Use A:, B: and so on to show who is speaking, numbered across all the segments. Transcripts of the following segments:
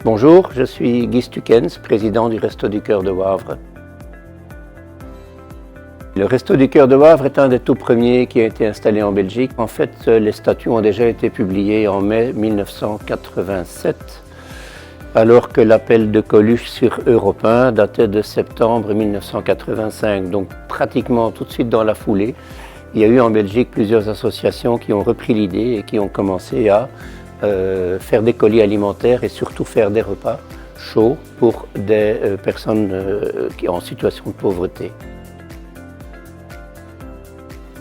A: Bonjour, je suis Guy Stukens, président du Resto du Cœur de Wavre. Le Resto du Cœur de Wavre est un des tout premiers qui a été installé en Belgique. En fait, les statuts ont déjà été publiés en mai 1987, alors que l'appel de Coluche sur Europe 1 datait de septembre 1985. Donc pratiquement tout de suite dans la foulée, il y a eu en Belgique plusieurs associations qui ont repris l'idée et qui ont commencé à faire des colis alimentaires et surtout faire des repas chauds pour des personnes qui sont en situation de pauvreté.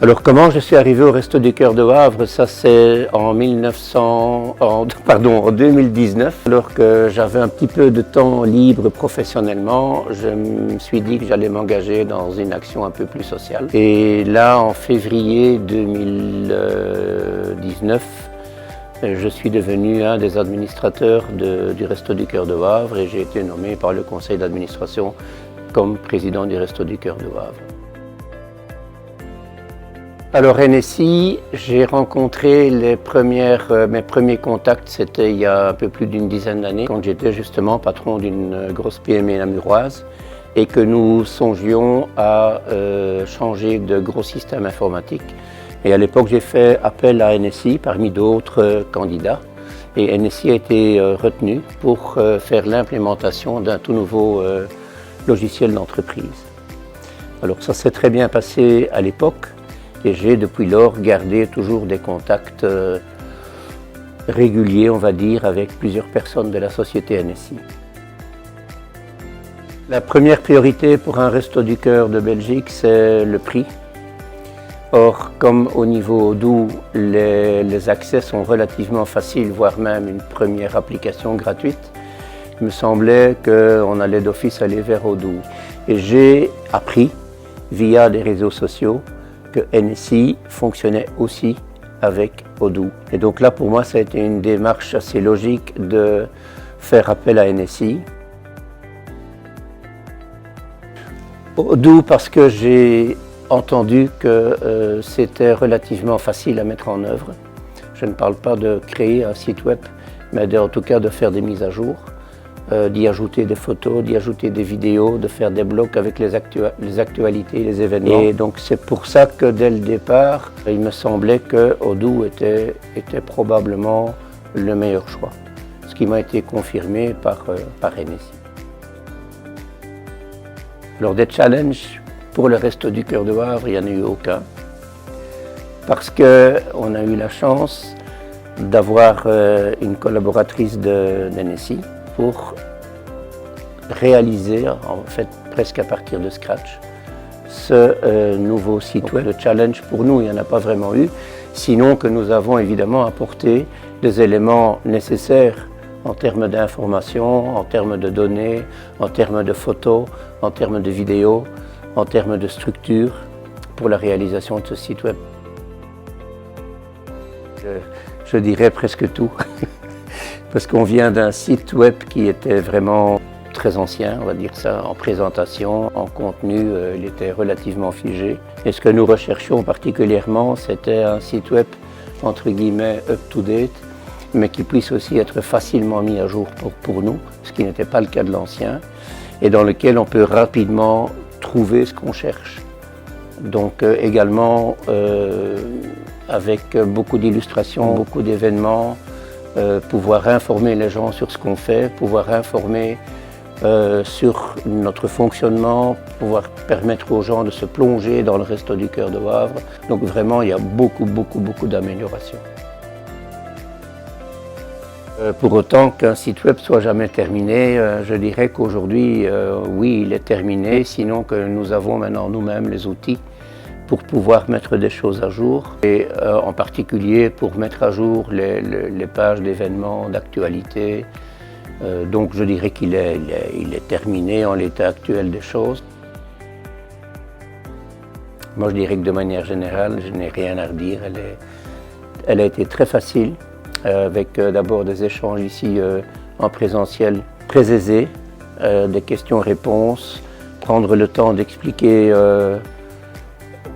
A: Alors comment je suis arrivé au Resto du Cœur de Wavre? Ça c'est en 2019, alors que j'avais un petit peu de temps libre professionnellement, je me suis dit que j'allais m'engager dans une action un peu plus sociale. Et là en février 2019, je suis devenu un des administrateurs du Resto du Cœur de Wavre et j'ai été nommé par le conseil d'administration comme président du Resto du Cœur de Wavre. Alors NSI, j'ai rencontré mes premiers contacts, c'était il y a un peu plus d'une dizaine d'années, quand j'étais justement patron d'une grosse PME namuroise et que nous songions à changer de gros système informatique. Et à l'époque, j'ai fait appel à NSI parmi d'autres candidats et NSI a été retenu pour faire l'implémentation d'un tout nouveau logiciel d'entreprise. Alors ça s'est très bien passé à l'époque. Et j'ai depuis lors gardé toujours des contacts réguliers, on va dire, avec plusieurs personnes de la société NSI. La première priorité pour un Resto du Cœur de Belgique, c'est le prix. Or, comme au niveau Odoo, les accès sont relativement faciles, voire même une première application gratuite, il me semblait qu'on allait d'office aller vers Odoo. Et j'ai appris, via des réseaux sociaux, que NSI fonctionnait aussi avec Odoo. Et donc là, pour moi, ça a été une démarche assez logique de faire appel à NSI. Odoo parce que j'ai entendu que c'était relativement facile à mettre en œuvre. Je ne parle pas de créer un site web, mais en tout cas de faire des mises à jour, d'y ajouter des photos, d'y ajouter des vidéos, de faire des blocs avec les actualités, les événements. Et donc c'est pour ça que dès le départ, il me semblait que Odoo était probablement le meilleur choix, ce qui m'a été confirmé par NSI. Alors des challenges pour le Resto du Cœur de Wavre, il n'y en a eu aucun, parce qu'on a eu la chance d'avoir une collaboratrice de NSI pour réaliser, en fait presque à partir de scratch, ce nouveau site web. Le challenge pour nous, il n'y en a pas vraiment eu, sinon que nous avons évidemment apporté des éléments nécessaires en termes d'information, en termes de données, en termes de photos, en termes de vidéos, en termes de structure pour la réalisation de ce site web. Je dirais presque tout. Parce qu'on vient d'un site web qui était vraiment très ancien, on va dire ça, en présentation, en contenu, il était relativement figé. Et ce que nous recherchions particulièrement, c'était un site web, entre guillemets, up-to-date, mais qui puisse aussi être facilement mis à jour pour nous, ce qui n'était pas le cas de l'ancien, et dans lequel on peut rapidement trouver ce qu'on cherche. Donc également, avec beaucoup d'illustrations, beaucoup d'événements, pouvoir informer les gens sur ce qu'on fait, pouvoir informer sur notre fonctionnement, pouvoir permettre aux gens de se plonger dans le Resto du Cœur de Wavre. Donc vraiment, il y a beaucoup d'améliorations. Pour autant qu'un site web soit jamais terminé, je dirais qu'aujourd'hui, oui, il est terminé, sinon que nous avons maintenant nous-mêmes les outils pour pouvoir mettre des choses à jour et en particulier pour mettre à jour les pages d'événements, d'actualité. Donc je dirais qu'il est terminé en l'état actuel des choses. Moi je dirais que de manière générale, je n'ai rien à redire. Elle a été très facile, avec d'abord des échanges ici en présentiel très aisés, des questions-réponses, prendre le temps d'expliquer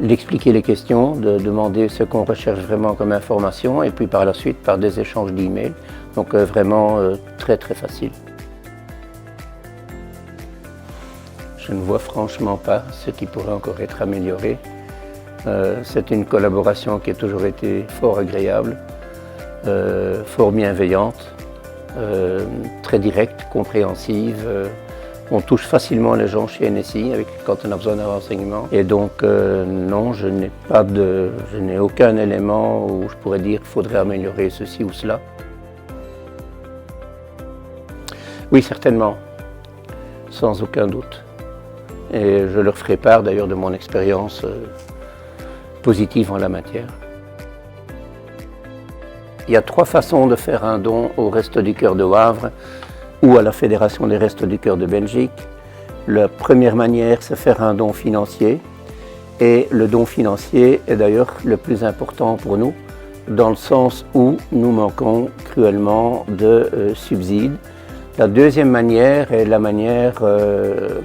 A: les questions, de demander ce qu'on recherche vraiment comme information et puis par la suite par des échanges d'emails. Donc vraiment très facile. Je ne vois franchement pas ce qui pourrait encore être amélioré. C'est une collaboration qui a toujours été fort agréable, fort bienveillante, très directe, compréhensive. On touche facilement les gens chez NSI quand on a besoin d'un renseignement. Et donc, non, je n'ai aucun élément où je pourrais dire qu'il faudrait améliorer ceci ou cela. Oui, certainement, sans aucun doute. Et je leur ferai part d'ailleurs de mon expérience positive en la matière. Il y a 3 façons de faire un don au Restos du Cœur de Wavre ou à la Fédération des Restos du Cœur de Belgique. La première manière, c'est faire un don financier. Et le don financier est d'ailleurs le plus important pour nous, dans le sens où nous manquons cruellement de subsides. La deuxième manière, et la manière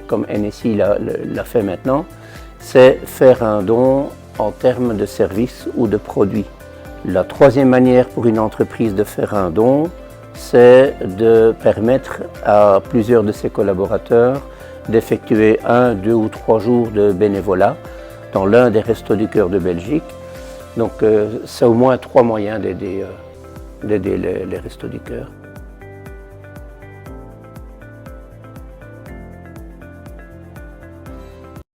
A: comme NSI l'a fait maintenant, c'est faire un don en termes de services ou de produits. La troisième manière pour une entreprise de faire un don, c'est de permettre à plusieurs de ses collaborateurs d'effectuer 1, 2 ou 3 jours de bénévolat dans l'un des Restos du Cœur de Belgique. Donc c'est au moins 3 moyens d'aider les Restos du Cœur.